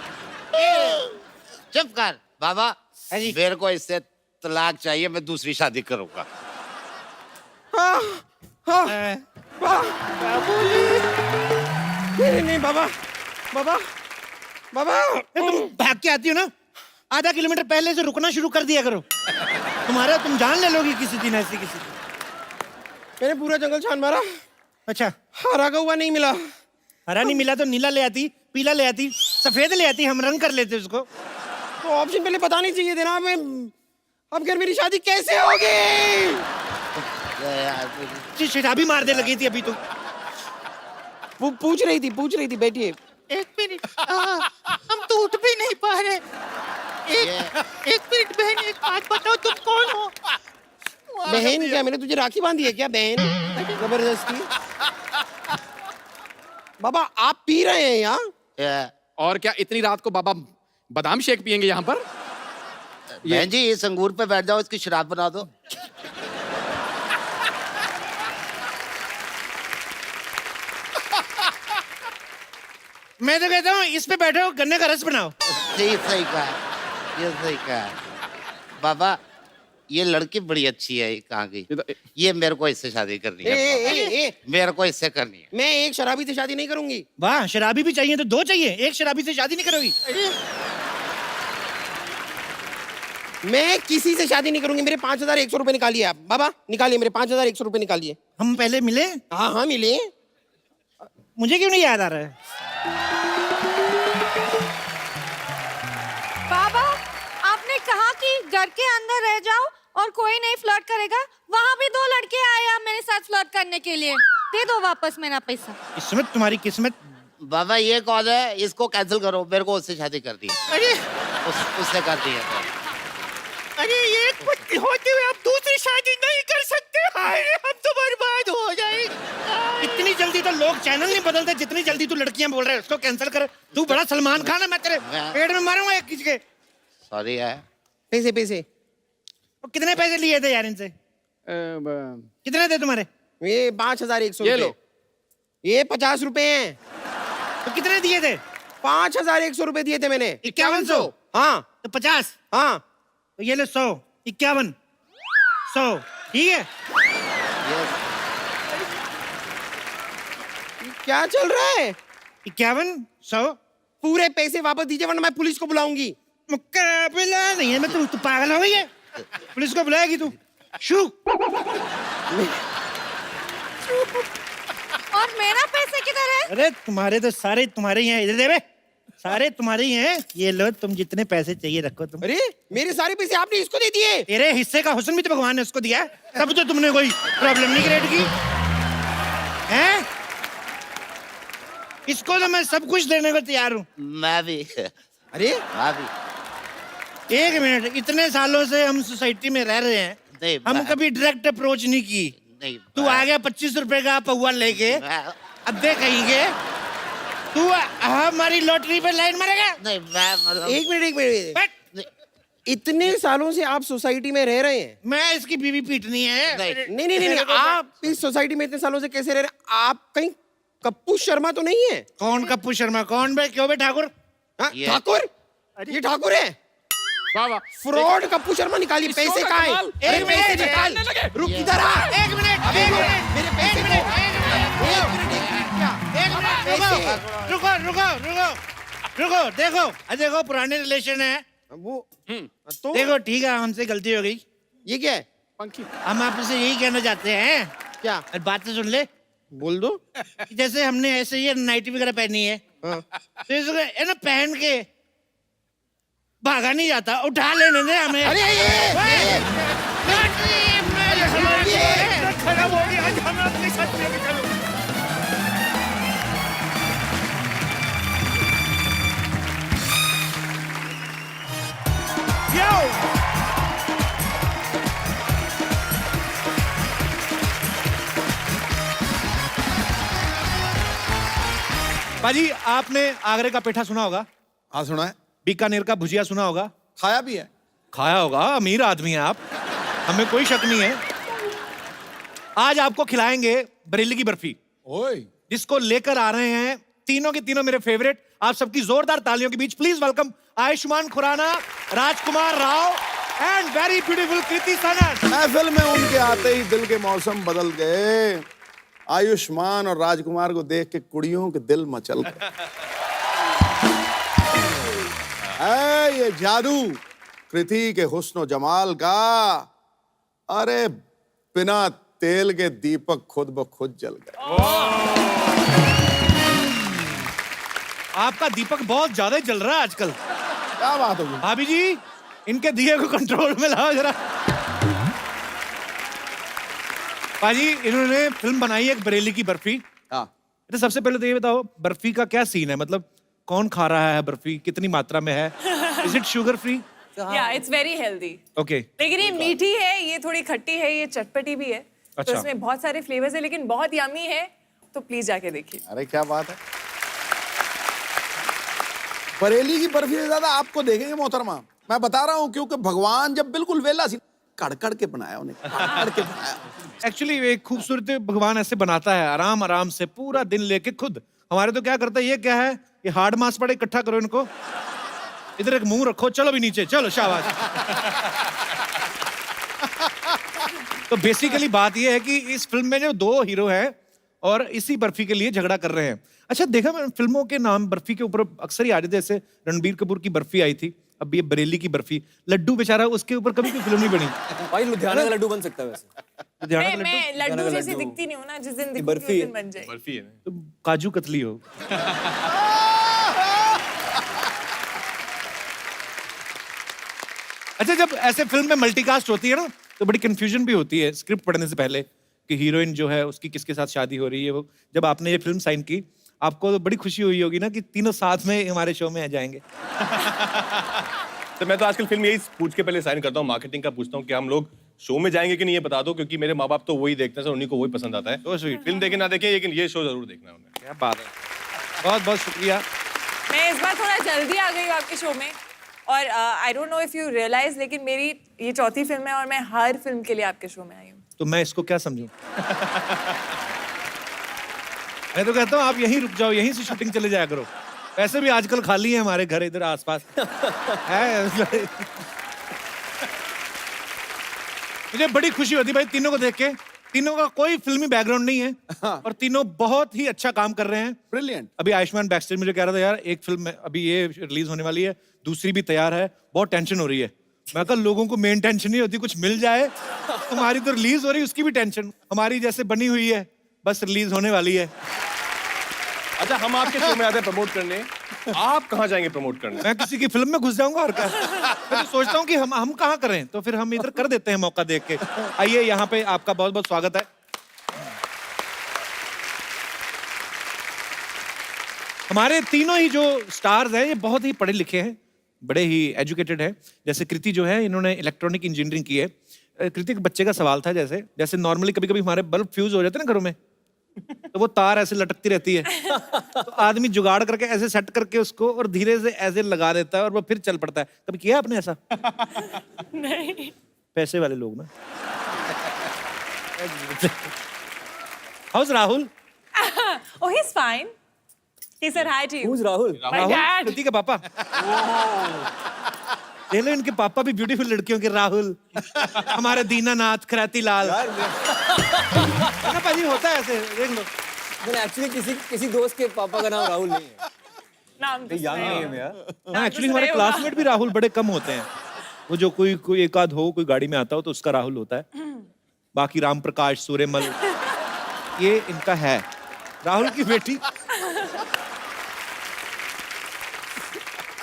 चुप कर बाबा। मेरे को इससे तलाक चाहिए, मैं दूसरी शादी करूंगा। हाँ, हाँ, नहीं नहीं बाबा, बाबा, बाबा। तुम भाग के आती हो ना, आधा किलोमीटर पहले से रुकना शुरू कर दिया करो। तुम जान ले लोगी किसी दिन ऐसी किसी दिन। मैंने पूरा जंगल छान मारा, अच्छा, हरा कौवा नहीं मिला। हरा नहीं मिला तो नीला ले आती, पीला ले आती, सफेद ले आती, हम रंग कर लेते उसको। तो ऑप्शन पहले पता नहीं चाहिए थे ना। मैं अब घर मेरी शादी कैसे होगी? शराबी मार दे लगी थी अभी तो। पूछ रही थी बैठिए। एक मिनट, हम तो उठ भी नहीं पा रहे। एक मिनट बहन, एक बात बताओ, तुम कौन हो? बहन क्या, मैंने तुझे राखी बांधी है क्या बहन? जबरदस्ती। बाबा आप पी रहे हैं यहाँ? और क्या इतनी रात को बाबा बादाम शेक पियेंगे यहाँ पर? बहन जी इस अंगूर पे बैठ जाओ, इसकी शराब बना दो। मैं तो कहता हूँ इस पे बैठो, गन्ने का रस बनाओ। सही सही कहा, ये सही कहा। बाबा ये लड़की बड़ी अच्छी है, कहाँ गई? ये मेरे को इससे शादी करनी है। मेरे को इससे करनी है। मैं एक शराबी से शादी नहीं करूंगी। वाह, शराबी भी चाहिए तो दो चाहिए, एक शराबी से शादी नहीं करोगी? मैं किसी से शादी नहीं करूंगी। मेरे 5,100 रुपए निकालिए आप। बाबा निकालिए, मेरे 5,100 रुपए निकालिए। हम पहले मिले? हाँ हाँ मिले। मुझे क्यों नहीं याद आ रहा है? बाबा, आपने कहा कि घर के अंदर रह जाओ और कोई नहीं फ्लर्ट करेगा। वहाँ भी 2 लड़के आए हैं मेरे साथ फ्लर्ट करने के लिए। दे दो वापस मेरा पैसा। किस्मत, तुम्हारी किस्मत। बाबा ये कौन है? इसको कैंसिल करो, मेरे को उससे शादी कर दी। अरे उससे कर दी है। अरे एक पत्नी होते हुए आप दूसरी शादी नहीं कर सकते। अरे हम तो बर्बाद हो जाएंगे। इतनी जल्दी तो लोग चैनल नहीं बदलते जितनी जल्दी तू लड़कियां बोल रहा है उसको कैंसिल कर। तू बड़ा सलमान खान है, मैं तेरे पेट में मारूंगा एक किसी के। सॉरी है। पैसे तो कितने पैसे लिए थे यार इनसे? कितने थे तुम्हारे? ये 5,100 ये रुपए। लो। ये 50 रुपए हैं। तो कितने दिए थे? 5,100 रुपए दिए थे मैंने। 5100? हाँ तो 50? हाँ। तो ये ले 100, 51, 100, ठीक है? क्या चल रहा है? 51, 100। पूरे पैसे वापस दीजिए वरना मैं पुलिस को बुलाऊंगी। मुकाबला नहीं है। मैं तू पागल हो गई है? पुलिस को बुलाएगी तू? शू। और मेरा पैसे किधर है? अरे तुम्हारे तो सारे तुम्हारे ही हैं, इधर दे बे। सारे तुम्हारे ही हैं। ये लो, तुम जितने पैसे चाहिए रखो तुम। अरे मेरे सारे पैसे आपने इसको दे दिए? तेरे हिस्से का हुस्न भी तो भगवान ने उसको दिया है, तब तो तुमने कोई प्रॉब्लम नहीं क्रिएट की हैं? इसको तो मैं सब कुछ देने को तैयार हूँ। मैं भी। अरे मैं भी। एक मिनट, इतने सालों से हम सोसाइटी में रह रहे हैं, नहीं, हम मैं- कभी डायरेक्ट अप्रोच नहीं की। नहीं तू आ गया 25 रुपए का पौवा लेके, मैं- अद्धे कहेंगे तू हमारी लॉटरी पे लाइन मारेगा। नहीं मैं मतलब एक मिनट। बट इतने सालों से आप सोसाइटी में रह रहे हैं? मैं इसकी बीवी पीटनी है। नहीं। नहीं आप इस सोसाइटी में इतने सालों से कैसे रह रहे हैं? आप कहीं कप्पू शर्मा तो नहीं है? कौन कप्पू शर्मा? कौन बे? क्यों बे ठाकुर? हाँ, ये- ठाकुर? ये ठाकुर है? वाह वाह। फ्रॉड कप्पू शर्मा निकालिए। इस पैसे शो का कहाँ है? कमाल। अरे एक पैसे मिनट, निकाल। निकालने लगे। रुक इधर आ। एक मिनट, अबे एक रुक, मिनट, मेरे एक पैसे मिनट, दो। एक मिनट, एक मिनट, रुको, रुको। देखो पुराने रिलेशन है। वो तो देखो ठीक है, हमसे गलती हो गई। ये क्या है? पंखी। हम आपसे यही कहना चाहते हैं, क्या? और बात तो सुन ले। बोल दो। जैसे हमने ऐसे ये नाइटी वगैरह पहनी है, हाँ। तो इसको है ना पहन के भागा नहीं जाता, उठा लेने दे हमें। अरे खराब हो गया, आज हम अपने साथ लेके चलो। बाजी, आपने आगरे का पेठा सुना होगा, हाँ सुना है, बीकानेर का भुजिया सुना होगा, खाया भी है। खाया होगा। अमीर आदमी है आप, हमें कोई शक नहीं है। आज आपको खिलाएंगे बरेली की बर्फी, ओए जिसको लेकर आ रहे हैं तीनों के तीनों मेरे फेवरेट। आप सबकी जोरदार तालियों के बीच please welcome Ayushmann Khurrana, Rajkummar Rao and very beautiful Kriti Sanon. महफिल में उनके आते ही दिल के मौसम बदल गए। आयुष्मान और राजकुमार को देख के कुड़ियों के दिल मचल गए। है ये जादू कृति के हुस्न जमाल का। अरे बिना तेल के दीपक खुद ब खुद जल गए। आपका दीपक बहुत ज्यादा ही जल रहा है आजकल। क्या बात होगी? भाभी जी, इनके दिए को कंट्रोल में लाओ जरा। पाजी, इन्होंने फिल्म बनाई है एक बरेली की बर्फी। हाँ। तो सबसे पहले तो ये बताओ, बर्फी का क्या सीन है? मतलब कौन खा रहा है बर्फी, कितनी मात्रा में है? Is it sugar free? या इट्स वेरी हेल्दी। ओके। लेकिन ये मीठी है, ये थोड़ी खट्टी है, ये चटपटी भी है। अच्छा। तो इसमें बहुत सारे फ्लेवर्स है, लेकिन बहुत यमी है। तो प्लीज जाके देखिए। अरे क्या बात है। बरेली की बर्फी से ज्यादा आपको देखेंगे मोहतरमा। मैं बता रहा हूँ, क्योंकि भगवान जब बिल्कुल वेला सी कड़कड़ के बनाया उन्हें, कड़कड़ के बनाया। एक्चुअली एक खूबसूरत भगवान ऐसे बनाता है, आराम आराम से पूरा दिन लेके खुद। हमारे तो क्या करता है, ये क्या है, ये हार्ड मास पड़े, इकट्ठा करो इनको, इधर एक मुंह रखो, चलो भी नीचे, चलो शाबाश। तो बेसिकली बात ये है कि इस फिल्म में जो दो हीरो हैं और इसी बर्फी के लिए झगड़ा कर रहे हैं। अच्छा, देखा मैंने फिल्मों के नाम बर्फी के ऊपर अक्सर ही आ रहे थे, जैसे रणबीर कपूर की बर्फी आई थी, अब ये बरेली की बर्फी। लड्डू बेचारा, उसके ऊपर कभी कोई फिल्म नहीं बनी। भाई लुधियाना का लड्डू बन सकता है वैसे। लुधियाना का मैं लड्डू? लड्डू जैसी दिखती नहीं हूँ ना, जिस दिन दिखूंगी बर्फी उस दिन बन जाए। बर्फी है। तो काजू कतली हो। अच्छा, जब ऐसे फिल्म में मल्टीकास्ट होती है ना, तो बड़ी कंफ्यूजन भी होती है स्क्रिप्ट पढ़ने से पहले कि हीरोइन जो है उसकी किसके साथ शादी हो रही है। वो जब आपने ये फिल्म साइन की, आपको तो बड़ी खुशी हुई होगी ना कि तीनों साथ में हमारे शो में आ जाएंगे। तो मैं तो आजकल फिल्म यही पूछ के पहले साइन करता हूँ, मार्केटिंग का पूछता हूँ कि हम लोग शो में जाएंगे कि नहीं, ये बता दो, क्योंकि मेरे माँ बाप तो वही देखते हैं सर, उन्हीं को वही पसंद आता है। So sweet. फिल्म देखे ना देखें, लेकिन ये शो जरूर देखना है उन्हें। क्या बात है, बहुत बहुत शुक्रिया। मैं इस बार थोड़ा जल्दी आ गई हूँ आपके शो में, और I don't know if you realise, लेकिन मेरी ये चौथी फिल्म है और मैं हर फिल्म के लिए आपके शो में आई हूँ। तो मैं इसको क्या समझूं? मैं तो कहता हूँ आप यहीं रुक जाओ, यहीं से शूटिंग चले जाया करो। वैसे भी आजकल खाली है हमारे घर इधर आसपास है। मुझे बड़ी खुशी होती भाई तीनों को देख के। तीनों का कोई फिल्मी बैकग्राउंड नहीं है और तीनों बहुत ही अच्छा काम कर रहे हैं। ब्रिलियंट। अभी आयुष्मान बैकस्टेज मुझे कह रहा था, यार एक फिल्म अभी ये रिलीज होने वाली है, दूसरी भी तैयार है, बहुत टेंशन हो रही है। मैं कहा लोगों को मेन टेंशन नहीं होती, कुछ मिल जाए। तुम्हारी तो रिलीज हो रही है, उसकी भी टेंशन। हमारी जैसे बनी हुई है, बस रिलीज होने वाली है। अच्छा, हम आपके शो में आते हैं प्रमोट करने, आप कहाँ जाएंगे प्रमोट करने? मैं किसी की फिल्म में घुस जाऊंगा और क्या। मैं तो सोचता हूँ कि हम कहाँ करें, तो फिर हम इधर कर देते हैं मौका देख के। आइए, यहाँ पे आपका बहुत बहुत स्वागत है। हमारे तीनों ही जो स्टार्स हैं, ये बहुत ही पढ़े लिखे हैं, बड़े ही एजुकेटेड हैं। जैसे कृति जो है, इन्होंने इलेक्ट्रॉनिक इंजीनियरिंग की है। कृति के बच्चे का सवाल था, जैसे जैसे नॉर्मली कभी कभी हमारे बल्ब फ्यूज हो जाते हैं ना घरों में, तो वो तार ऐसे लटकती रहती है, तो आदमी जुगाड़ करके ऐसे सेट करके उसको और धीरे से ऐसे लगा देता है और वो फिर चल पड़ता है। कभी किया आपने ऐसा? नहीं। पैसे वाले लोग ना। House Rahul? Oh, he's fine. He said hi to you. Who's Rahul? My Rahul dad. कृति के पापा। देख लो, इनके पापा भी ब्यूटीफुल लड़कियों के राहुल। हमारे दीनानाथ खराती लाल। ना पाजी, होता है ऐसे, देख लो। मैंने एक्चुअली किसी दोस्त के पापा का नाम राहुल नहीं है। नाम तो यंग सही है। नेम है यार। हाँ, एक्चुअली हमारे क्लासमेट भी राहुल बड़े कम होते हैं। वो जो कोई एक आध हो, कोई गाड़ी में आता हो तो उसका राहुल होता है। बाकी राम प्रकाश, सूर्यमल, ये इनका है। राहुल की बेटी।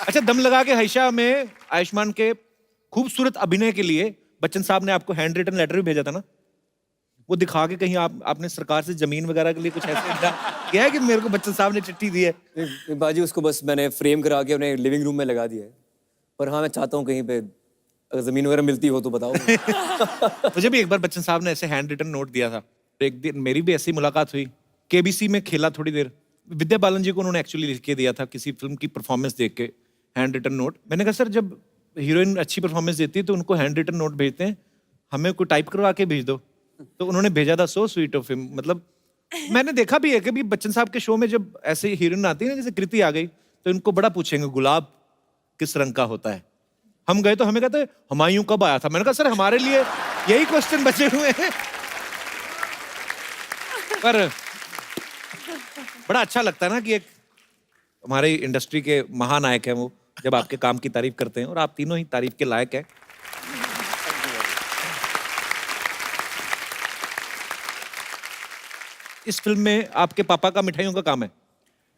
अच्छा, दम लगा के हईशा में आयुष्मान के खूबसूरत अभिनय के लिए बच्चन साहब ने आपको हैंड रिटन लेटर भी भेजा था ना? वो दिखा के कहीं आपने सरकार से जमीन वगैरह के लिए कुछ ऐसे किया है कि मेरे को बच्चन साहब ने चिट्ठी दी है? बाजी उसको बस मैंने फ्रेम करा के अपने लिविंग रूम में लगा दिया है। पर हाँ, मैं चाहता हूँ कहीं पे अगर जमीन वगैरह मिलती हो तो बताओ। मुझे भी एक बार बच्चन साहब ने ऐसे हैंड रिटन नोट दिया था। एक दिन मेरी भी ऐसी मुलाकात हुई, केबीसी में खेला थोड़ी देर। विद्या बालन जी को उन्होंने एक्चुअली लिख के दिया था किसी फिल्म की परफॉर्मेंस देख के, हैंड रिटन नोट। मैंने कहा सर, जब हीरोइन अच्छी परफॉर्मेंस देती है तो उनको हैंड रिटन नोट भेजते हैं, हमें कोई टाइप करवा के भेज दो। तो उन्होंने भेजा था सो स्वीट ऑफ हिम। मतलब मैंने देखा भी है कि भी बच्चन साहब के शो में जब ऐसे हीरोइन आती है ना, जैसे कृति आ गई, तो इनको बड़ा पूछेंगे गुलाब किस रंग का होता है। हम गए तो हमें कहते हुमायूं कब आया था। मैंने कहा सर हमारे लिए यही क्वेश्चन बचे हुए हैं। पर बड़ा अच्छा लगता है ना कि एक हमारी इंडस्ट्री के महानायक हैं वो, जब आपके काम की तारीफ करते हैं, और आप तीनों ही तारीफ के लायक हैं। इस फिल्म में आपके पापा का मिठाइयों का काम है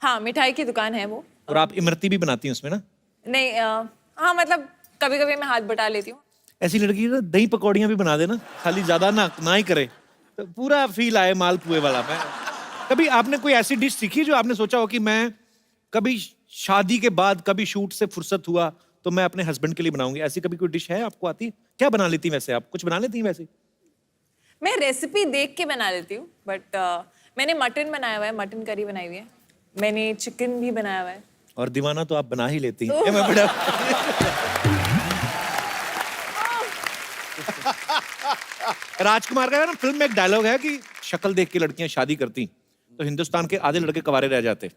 हाँ, मिठाई की दुकान है वो। और आप इमरती भी बनाती हैं उसमें ना? नहीं हाँ, मतलब कभी कभी मैं हाथ बटा लेती हूँ। ऐसी लड़की ना दही पकौड़ियाँ भी बना देना, खाली ज्यादा ना ही करे, तो पूरा फील आए मालपुए वाला। मैं कभी आपने कोई ऐसी डिश सीखी जो आपने सोचा हो कि मैं कभी शादी के बाद कभी शूट से फुर्सत हुआ तो मैं अपने हस्बैंड के लिए बनाऊंगी? ऐसी कभी कोई डिश है आपको आती? क्या बना लेती हैं वैसे आप? कुछ बना लेती हैं वैसे? मैं रेसिपी देख के बना लेती हूँ, बट मैंने मटन बनाया हुआ है, मटन करी बनाई हुई है। मैंने चिकन भी बनाया हुआ है। और दीवाना तो आप बना ही लेती हैं। मैं बड़ा राजकुमार का है ना फिल्म में एक डायलॉग है कि शक्ल देख के लड़कियां शादी करती तो हिंदुस्तान के आधे लड़के कवारे रह जाते।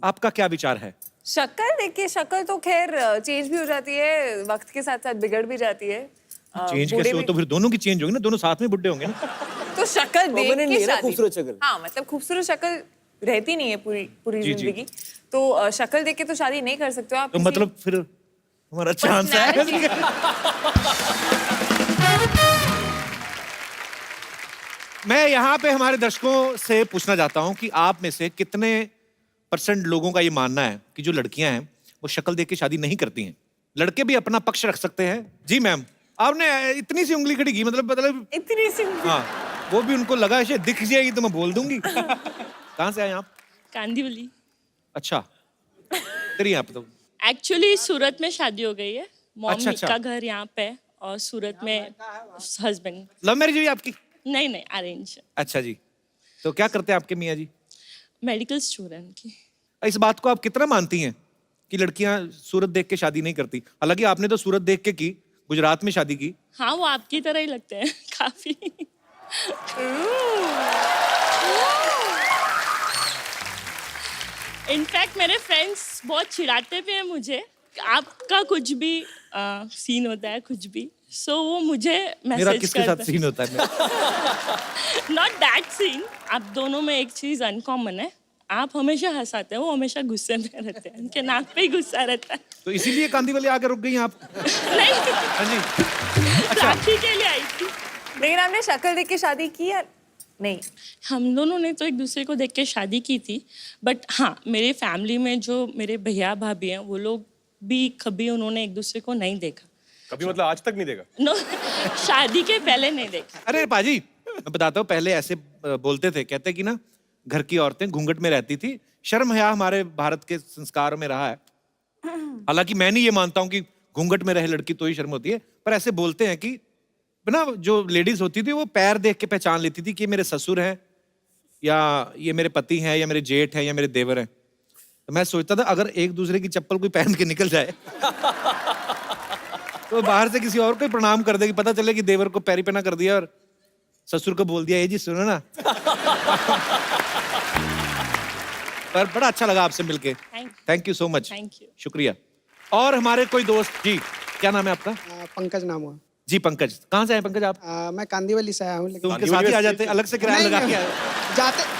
आपका क्या विचार है? शक्ल देखिए, शक्ल तो खैर चेंज भी हो जाती है, वक्त के साथ साथ बिगड़ भी जाती है। चेंज बूढ़े कैसे हो? भी- तो फिर दोनों की चेंज होगी ना, दोनों साथ में बुढ़े होंगे ना। तो शक्ल देख Permanent नहीं के है ना शादी। खूबसूरत शक्ल। हाँ, मतलब खूबसूरत शक्ल रहती नहीं है पूरी पूरी जी, जी। जिंदगी। तो शक्ल देख के तो शादी नहीं कर सकते हो आप। तो किसी मतलब फिर हमारा चांस है। मैं यहाँ पे हमारे दर्शकों से पूछना चाहता हूँ कि आप में से कितने % लोगों का ये मानना है कि जो लड़कियां हैं वो शक्ल देख के शादी नहीं करती हैं? लड़के भी अपना पक्ष रख सकते हैं। जी मैम, आपने इतनी सी उंगली खड़ी की, मतलब इतनी सी। हाँ, वो भी उनको लगा शायद दिख जाएगी तो मैं बोल दूंगी। कहाँ से आए आप? कांदीवली। अच्छा, तेरी यहाँ पे तो एक्चुअली सूरत में शादी हो गई है। मॉम अच्छा। का घर यहाँ पे है और सूरत में हस्बैंड। लव मैरिज हुई आपकी? नहीं, अरेंज। अच्छा जी, तो क्या करते हैं आपके मियाँ जी? मेडिकल स्टूडेंट की। इस बात को आप कितना मानती हैं कि लड़कियां सूरत देख के शादी नहीं करती? हालांकि आपने तो सूरत देख के की, गुजरात में शादी की। हाँ, वो आपकी तरह ही लगते हैं काफी। इनफैक्ट मेरे फ्रेंड्स बहुत चिढ़ाते भी हैं मुझे, आपका कुछ भी सीन होता है कुछ भी, सो वो मुझे मेरा मैसेज किसके साथ सीन होता है? Not that scene. आप दोनों में एक चीज अनकॉमन है, आप हमेशा हंसाते हैं, वो हमेशा गुस्से में रहते हैं, उनके नाक पे ही गुस्सा रहता है। तो इसीलिए कांदी वाले आके रुक गई आप? नहीं, हाँ जी। राखी के लिए आई थी। लेकिन आपने शक्ल देख के शादी की या नहीं? हम दोनों ने तो एक दूसरे को देख के शादी की थी, बट हाँ, मेरे फैमिली में जो मेरे भैया भाभी हैं वो लोग भी कभी उन्होंने एक दूसरे को नहीं देखा। कभी मतलब आज तक नहीं देखा? नो, शादी के पहले नहीं देखा। अरे पाजी, मैं बताता हूँ, पहले ऐसे बोलते थे, कहते कि ना घर की औरतें घूंघट में रहती थी। शर्म हया हमारे भारत के संस्कार में रहा है। हालांकि मैं नहीं ये मानता हूँ कि घूंघट में रहे लड़की तो ही शर्म होती है, पर ऐसे बोलते हैं कि ना जो लेडीज होती थी वो पैर देख के पहचान लेती थी कि ये मेरे ससुर हैं या ये मेरे पति हैं या मेरे जेठ हैं या मेरे देवर हैं। तो मैं सोचता था अगर एक दूसरे की चप्पल कोई पहन के निकल जाए तो बाहर से किसी और को प्रणाम कर देगी, पता चले कि देवर को पैरी पहना कर दिया और ससुर को बोल दिया ये जी सुनो ना। पर बड़ा अच्छा लगा आपसे मिलके। Thank you so much. Thank you. शुक्रिया। और हमारे कोई दोस्त जी, क्या नाम है आपका? पंकज नाम हुआ। जी पंकज, कहाँ से आए पंकज आप? मैं कांदीवली से आया हूँ, तो लेकिन उनके साथ ही आ जाते, अलग से किराया नहीं, लगा के नहीं, आए?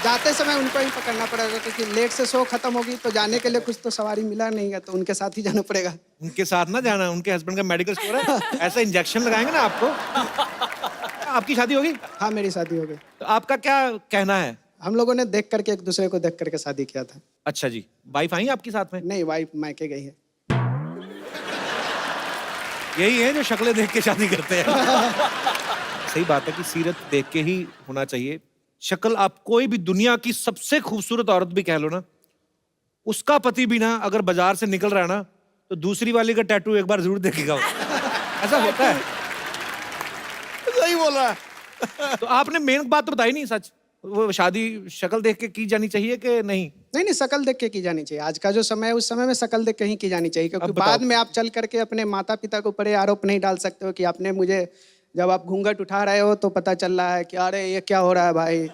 जाते समय उनको ही पकड़ना पड़ेगा, क्योंकि लेट से शो खत्म होगी तो जाने के लिए कुछ तो सवारी मिला नहीं है, तो उनके साथ ही जाना पड़ेगा। उनके साथ ना जाना, उनके हस्बैंड का मेडिकल स्टोर है, ऐसा इंजेक्शन लगाएंगे ना आपको। आपकी शादी होगी? हाँ, मेरी शादी हो गई। तो आपका क्या कहना है? हम लोगों ने देख करके, एक दूसरे को देख करके शादी किया था। अच्छा जी, वाइफ आई आपकी साथ में? नहीं, वाइफ मायके गई है। यही है जो शक्लें देख के शादी करते हैं। सही बात है कि सीरत देख के ही होना चाहिए। शक्ल आप कोई भी दुनिया की सबसे खूबसूरत औरत भी कह लो ना, उसका पति भी ना अगर बाजार से निकल रहा है ना तो दूसरी वाली का टैटू एक बार जरूर देखेगा। ऐसा होता है। सही बोल रहा है। तो आपने मेन बात तो बताई नहीं, सच वो शादी शक्ल देख के की जानी चाहिए कि नहीं? नहीं, शक्ल देख के की जानी चाहिए। आज का जो समय है उस समय में शक्ल देख के ही की जानी चाहिए, क्योंकि अब बताओ। बाद में आप चल करके अपने माता पिता को ऊपर ये आरोप नहीं डाल सकते हो कि आपने मुझे जब आप घूंघट उठा रहे हो तो पता चल रहा है कि अरे ये क्या हो रहा है भाई।